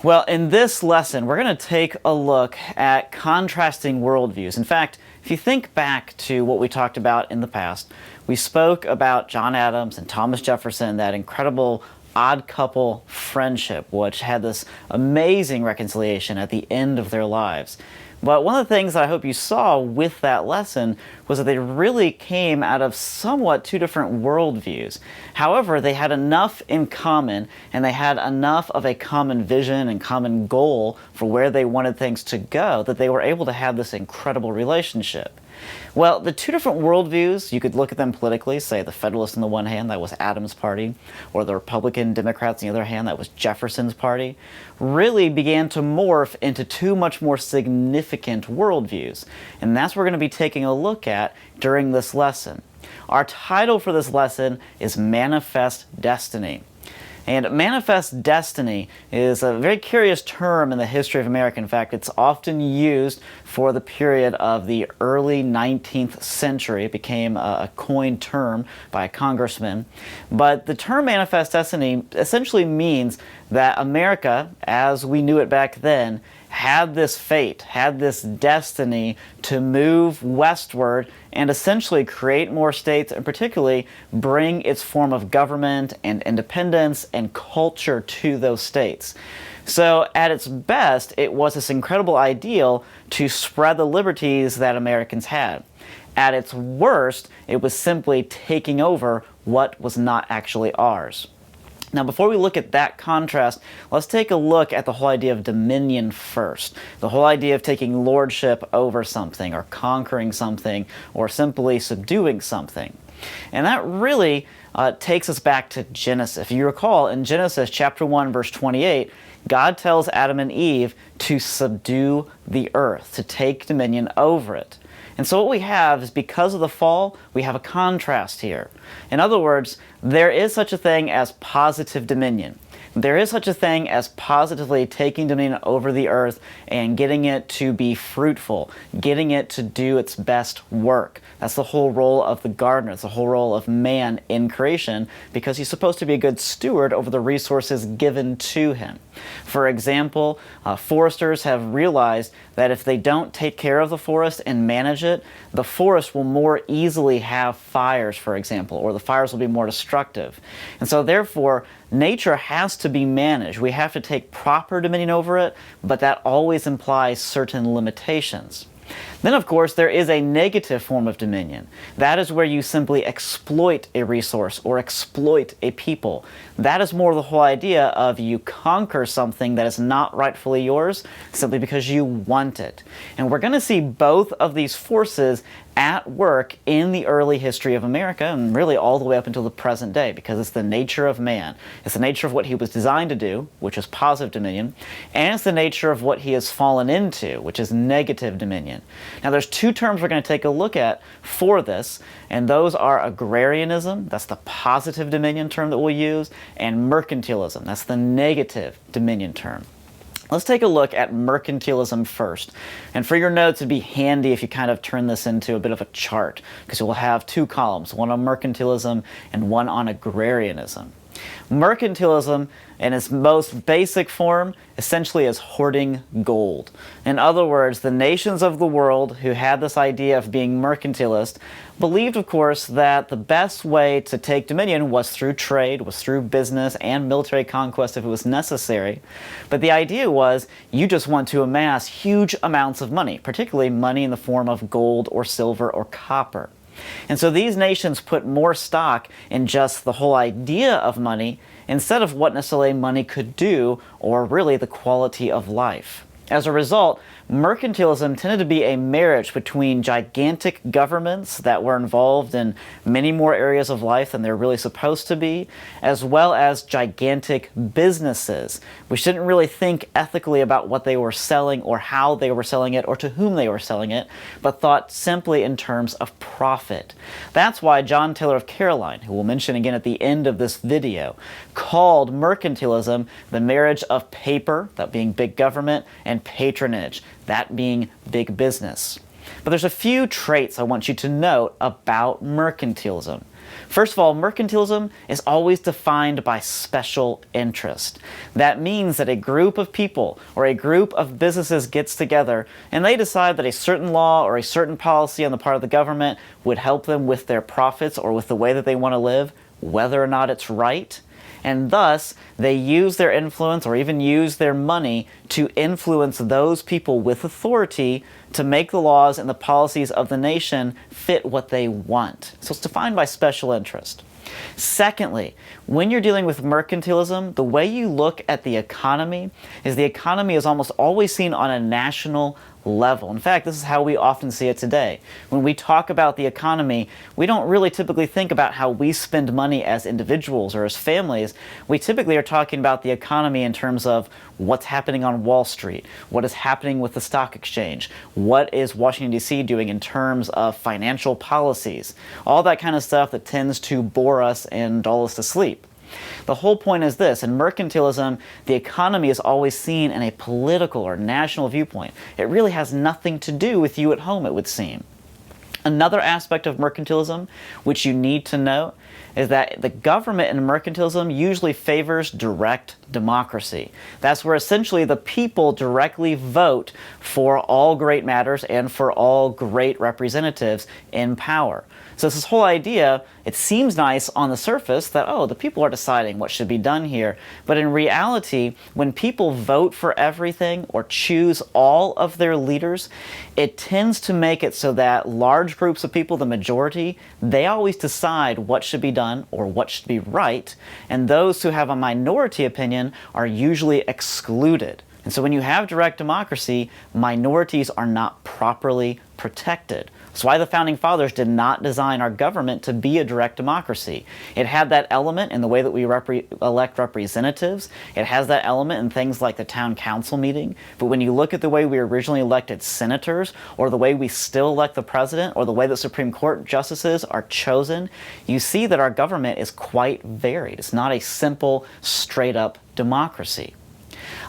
Well, in this lesson, we're going to take a look at contrasting worldviews. In fact, if you think back to what we talked about in the past, we spoke about John Adams and Thomas Jefferson, that incredible odd couple friendship, which had this amazing reconciliation at the end of their lives. But one of the things that I hope you saw with that lesson was that they really came out of somewhat two different worldviews. However, they had enough in common, and they had enough of a common vision and common goal for where they wanted things to go, that they were able to have this incredible relationship. Well, the two different worldviews, you could look at them politically, say the Federalists on the one hand, that was Adams' party, or the Republican Democrats on the other hand, that was Jefferson's party, really began to morph into two much more significant worldviews. And that's what we're going to be taking a look at during this lesson. Our title for this lesson is Manifest Destiny. And manifest destiny is a very curious term in the history of America. In fact, it's often used for the period of the early 19th century. It became a coined term by a congressman. But the term manifest destiny essentially means that America, as we knew it back then, had this fate, had this destiny to move westward and essentially create more states, and particularly bring its form of government and independence and culture to those states. So at its best, it was this incredible ideal to spread the liberties that Americans had. At its worst, it was simply taking over what was not actually ours. Now, before we look at that contrast, let's take a look at the whole idea of dominion first. The whole idea of taking lordship over something, or conquering something, or simply subduing something. And that really takes us back to Genesis. If you recall, in Genesis chapter 1, verse 28, God tells Adam and Eve to subdue the earth, to take dominion over it. And so what we have is, because of the fall, we have a contrast here. In other words, there is such a thing as positive dominion. There is such a thing as positively taking dominion over the earth and getting it to be fruitful, getting it to do its best work. That's the whole role of the gardener. It's the whole role of man in creation, because he's supposed to be a good steward over the resources given to him. For example, foresters have realized that if they don't take care of the forest and manage it, the forest will more easily have fires, for example, or the fires will be more destructive. And so therefore, nature has to be managed. We have to take proper dominion over it, but that always implies certain limitations. Then, of course, there is a negative form of dominion. That is where you simply exploit a resource or exploit a people. That is more the whole idea of you conquer something that is not rightfully yours simply because you want it. And we're going to see both of these forces at work in the early history of America, and really all the way up until the present day, because it's the nature of man. It's the nature of what he was designed to do, which is positive dominion, and it's the nature of what he has fallen into, which is negative dominion. Now, there's two terms we're going to take a look at for this, and those are agrarianism, that's the positive dominion term that we'll use, and mercantilism, that's the negative dominion term. Let's take a look at mercantilism first. And for your notes, it'd be handy if you kind of turn this into a bit of a chart, because we'll have two columns, one on mercantilism and one on agrarianism. Mercantilism, in its most basic form, essentially is hoarding gold. In other words, the nations of the world who had this idea of being mercantilist believed, of course, that the best way to take dominion was through trade, was through business and military conquest if it was necessary. But the idea was you just want to amass huge amounts of money, particularly money in the form of gold or silver or copper. And so these nations put more stock in just the whole idea of money instead of what necessarily money could do, or really the quality of life. As a result, mercantilism tended to be a marriage between gigantic governments that were involved in many more areas of life than they're really supposed to be, as well as gigantic businesses, which didn't really think ethically about what they were selling or how they were selling it or to whom they were selling it, but thought simply in terms of profit. That's why John Taylor of Caroline, who we'll mention again at the end of this video, called mercantilism the marriage of paper, that being big government, and patronage, that being big business. But there's a few traits I want you to note about mercantilism. First of all, mercantilism is always defined by special interest. That means that a group of people or a group of businesses gets together and they decide that a certain law or a certain policy on the part of the government would help them with their profits or with the way that they want to live, whether or not it's right. And thus, they use their influence or even use their money to influence those people with authority to make the laws and the policies of the nation fit what they want. So it's defined by special interest. Secondly, when you're dealing with mercantilism, the way you look at the economy is almost always seen on a national level. In fact, this is how we often see it today. When we talk about the economy, we don't really typically think about how we spend money as individuals or as families. We typically are talking about the economy in terms of what's happening on Wall Street, what is happening with the stock exchange, what is Washington, D.C. doing in terms of financial policies, all that kind of stuff that tends to bore us and dull us to sleep. The whole point is this: in mercantilism, the economy is always seen in a political or national viewpoint. It really has nothing to do with you at home, it would seem. Another aspect of mercantilism, which you need to note, is that the government in mercantilism usually favors direct democracy. That's where essentially the people directly vote for all great matters and for all great representatives in power. So it's this whole idea, it seems nice on the surface that, oh, the people are deciding what should be done here. But in reality, when people vote for everything or choose all of their leaders, it tends to make it so that large groups of people, the majority, they always decide what should be done or what should be right. And those who have a minority opinion are usually excluded. And so when you have direct democracy, minorities are not properly protected. That's why the Founding Fathers did not design our government to be a direct democracy. It had that element in the way that we elect representatives. It has that element in things like the town council meeting. But when you look at the way we originally elected senators, or the way we still elect the president, or the way that Supreme Court justices are chosen, you see that our government is quite varied. It's not a simple, straight-up democracy.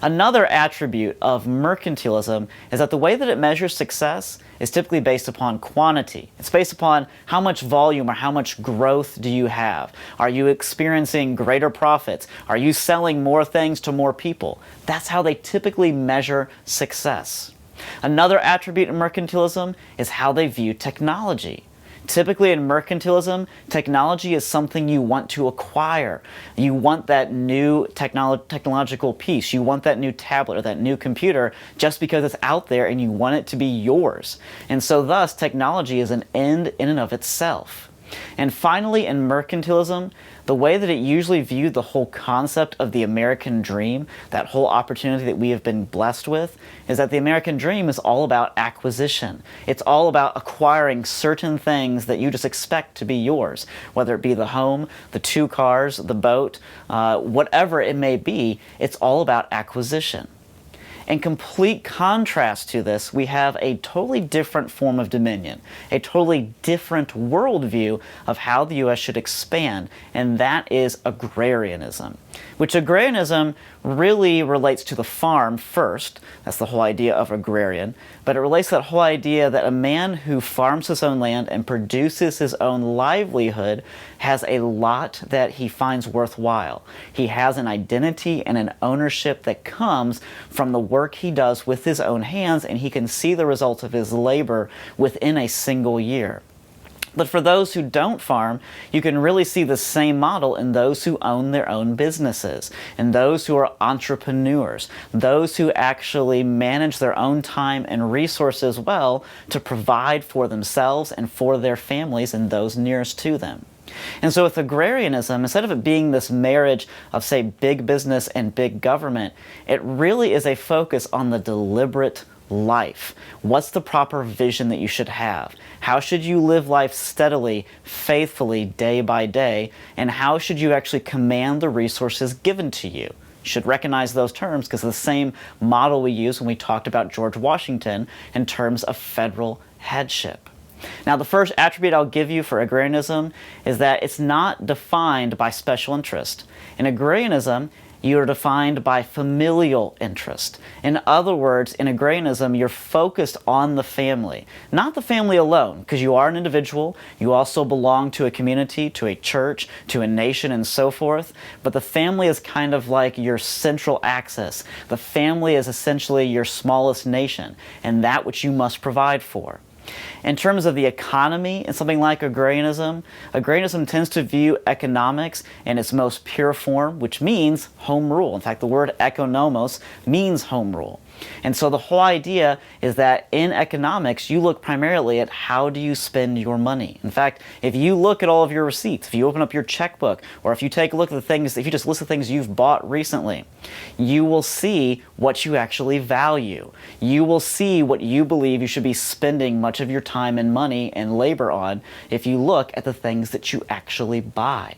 Another attribute of mercantilism is that the way that it measures success is typically based upon quantity. It's based upon how much volume or how much growth do you have. Are you experiencing greater profits? Are you selling more things to more people? That's how they typically measure success. Another attribute in mercantilism is how they view technology. Typically in mercantilism, technology is something you want to acquire. You want that new technological piece. You want that new tablet or that new computer just because it's out there and you want it to be yours. And so thus, technology is an end in and of itself. And finally, in mercantilism, the way that it usually viewed the whole concept of the American dream, that whole opportunity that we have been blessed with, is that the American dream is all about acquisition. It's all about acquiring certain things that you just expect to be yours, whether it be the home, the 2 cars, the boat, whatever it may be, it's all about acquisition. In complete contrast to this, we have a totally different form of dominion, a totally different worldview of how the U.S. should expand, and that is agrarianism. Which agrarianism really relates to the farm first. That's the whole idea of agrarian. But it relates to that whole idea that a man who farms his own land and produces his own livelihood has a lot that he finds worthwhile. He has an identity and an ownership that comes from the work he does with his own hands, and he can see the results of his labor within a single year. But for those who don't farm, you can really see the same model in those who own their own businesses, and those who are entrepreneurs, those who actually manage their own time and resources well to provide for themselves and for their families and those nearest to them. And so with agrarianism, instead of it being this marriage of, say, big business and big government, it really is a focus on the deliberate life. What's the proper vision that you should have? How should you live life steadily, faithfully, day by day? And how should you actually command the resources given to you? You should recognize those terms because the same model we used when we talked about George Washington in terms of federal headship. Now, the first attribute I'll give you for agrarianism is that it's not defined by special interest. In agrarianism, you are defined by familial interest. In other words, in agrarianism, you're focused on the family. Not the family alone, because you are an individual, you also belong to a community, to a church, to a nation, and so forth. But the family is kind of like your central axis. The family is essentially your smallest nation, and that which you must provide for. In terms of the economy and something like agrarianism, agrarianism tends to view economics in its most pure form, which means home rule. In fact, the word ekonomos means home rule. And so the whole idea is that in economics, you look primarily at how do you spend your money. In fact, if you look at all of your receipts, if you open up your checkbook, or if you take a look at the things, if you just list the things you've bought recently, you will see what you actually value. You will see what you believe you should be spending much of your time and money and labor on if you look at the things that you actually buy.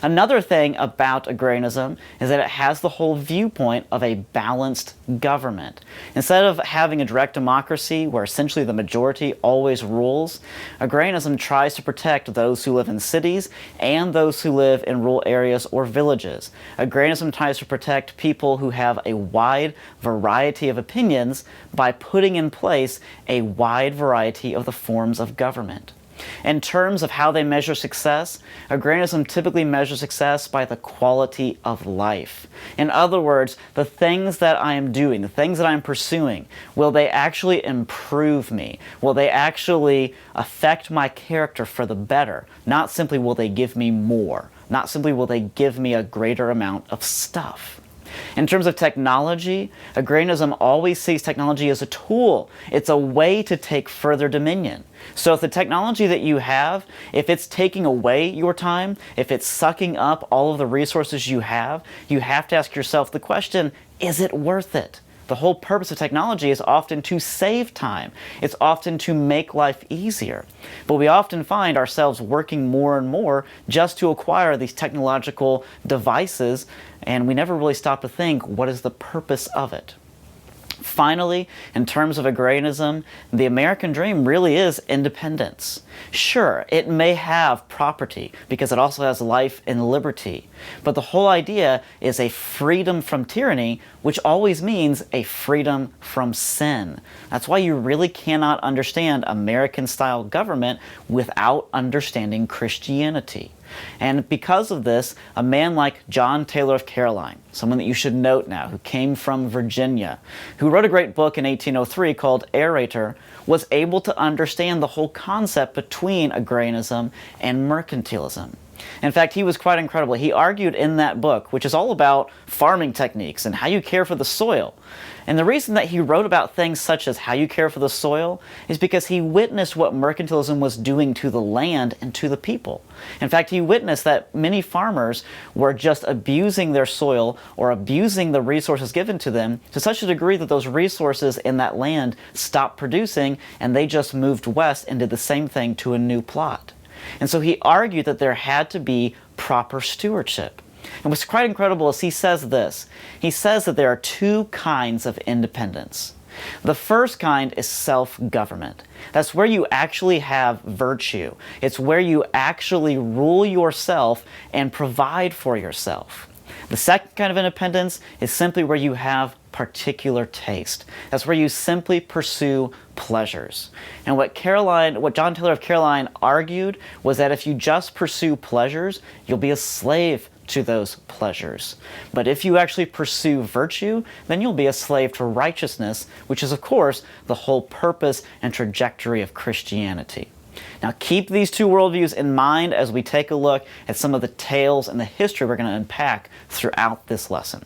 Another thing about agrarianism is that it has the whole viewpoint of a balanced government. Instead of having a direct democracy where essentially the majority always rules, agrarianism tries to protect those who live in cities and those who live in rural areas or villages. Agrarianism tries to protect people who have a wide variety of opinions by putting in place a wide variety of the forms of government. In terms of how they measure success, agrarianism typically measures success by the quality of life. In other words, the things that I am doing, the things that I'm pursuing, will they actually improve me? Will they actually affect my character for the better? Not simply will they give me more. Not simply will they give me a greater amount of stuff. In terms of technology, agrarianism always sees technology as a tool. It's a way to take further dominion. So if the technology that you have, if it's taking away your time, if it's sucking up all of the resources you have to ask yourself the question, is it worth it? The whole purpose of technology is often to save time. It's often to make life easier. But we often find ourselves working more and more just to acquire these technological devices, and we never really stop to think, what is the purpose of it? Finally, in terms of agrarianism, the American dream really is independence. Sure, it may have property because it also has life and liberty, but the whole idea is a freedom from tyranny, which always means a freedom from sin. That's why you really cannot understand American-style government without understanding Christianity. And because of this, a man like John Taylor of Caroline, someone that you should note now, who came from Virginia, who wrote a great book in 1803 called Aerator, was able to understand the whole concept between agrarianism and mercantilism. In fact, he was quite incredible. He argued in that book, which is all about farming techniques and how you care for the soil. And the reason that he wrote about things such as how you care for the soil is because he witnessed what mercantilism was doing to the land and to the people. In fact, he witnessed that many farmers were just abusing their soil or abusing the resources given to them to such a degree that those resources in that land stopped producing and they just moved west and did the same thing to a new plot. And so he argued that there had to be proper stewardship. And what's quite incredible is he says this. He says that there are two kinds of independence. The first kind is self-government. That's where you actually have virtue. It's where you actually rule yourself and provide for yourself. The second kind of independence is simply where you have particular taste. That's where you simply pursue pleasures. And what John Taylor of Caroline argued was that if you just pursue pleasures, you'll be a slave to those pleasures. But if you actually pursue virtue, then you'll be a slave to righteousness, which is, of course, the whole purpose and trajectory of Christianity. Now, keep these two worldviews in mind as we take a look at some of the tales and the history we're going to unpack throughout this lesson.